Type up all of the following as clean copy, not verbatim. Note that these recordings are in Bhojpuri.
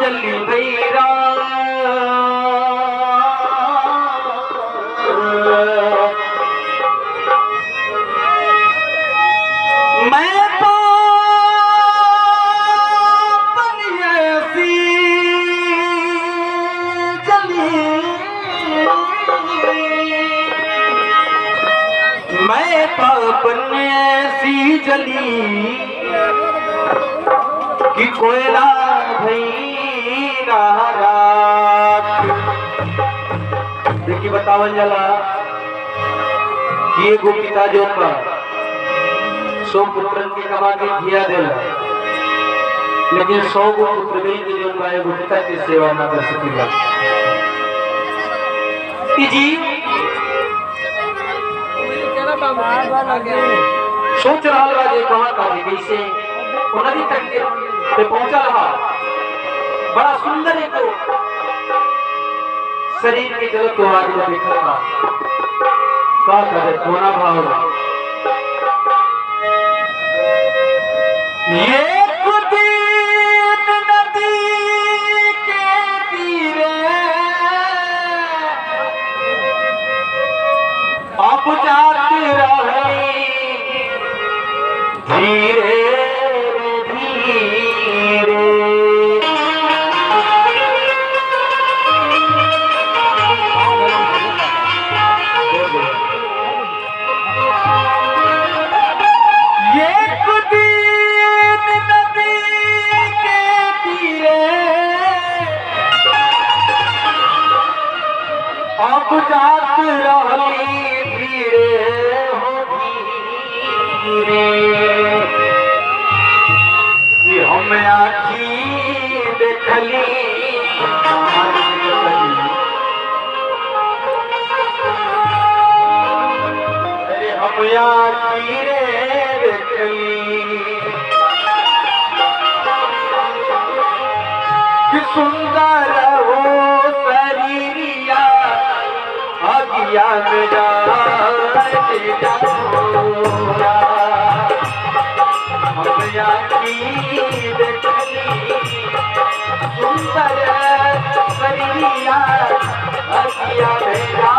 चली भैरा मैं पापन ऐसी जली मैं पापन ऐसी जली कि कोयला भैरा रात। देखिए बतावन जला कि एगो पिता जो का 100 पुत्रन के कमा के दिया देला, लेकिन 100 गो पुत्र मिल के जो एगो पिता की सेवा ना कर सकेगा। जी सोच रहा जे कहाँ का कैसे नदी तक पे पहुंचा रहा। बड़ा सुंदर एक शरीर की जगत को आगे देखा था। क्या करे कोना भाव ये कुदीन नदी के तीरे आप जाते रहे धीरे आप जात रही धीरे हो धीरे कि हम आखी देखली अरे हम आखी देखली कि सुंदर हो शरीरिया आगिया मेरा हम याकी देखली सुंदर शरीरिया आगिया मेरा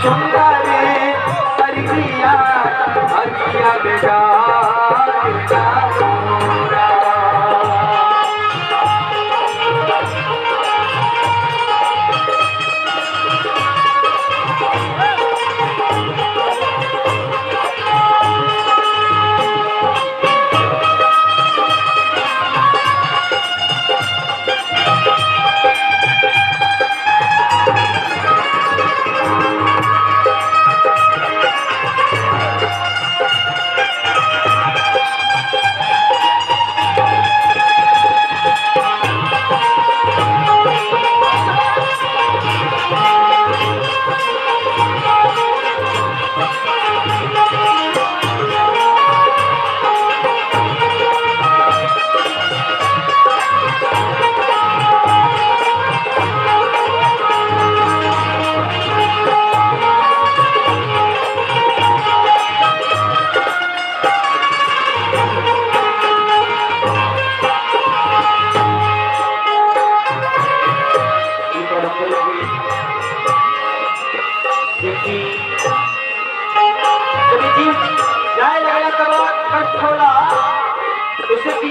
सुंदर परिया अगिया बेजा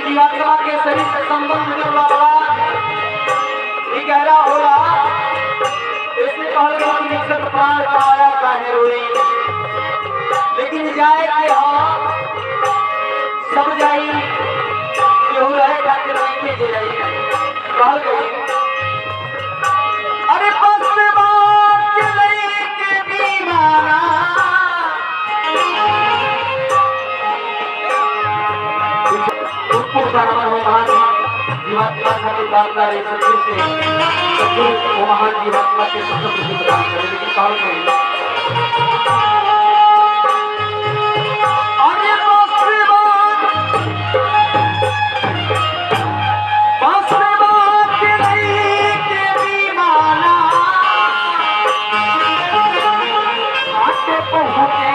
जीवात्मा के शरीर से संबंध वाला गहरा होला इसमें कहल गया कि निकट प्राण पाया काहे रोई, लेकिन जाए कि हाँ सब जाई केहू रहे खातिर नहीं के जाई कहल गई। अरे बस में बात के लई के दीवाना आत्मा खातिर प्रार्थना रही सच्चे से तो वो महान जीवात्मा के सब खुशी प्रदान करे। लेकिन कहल गई के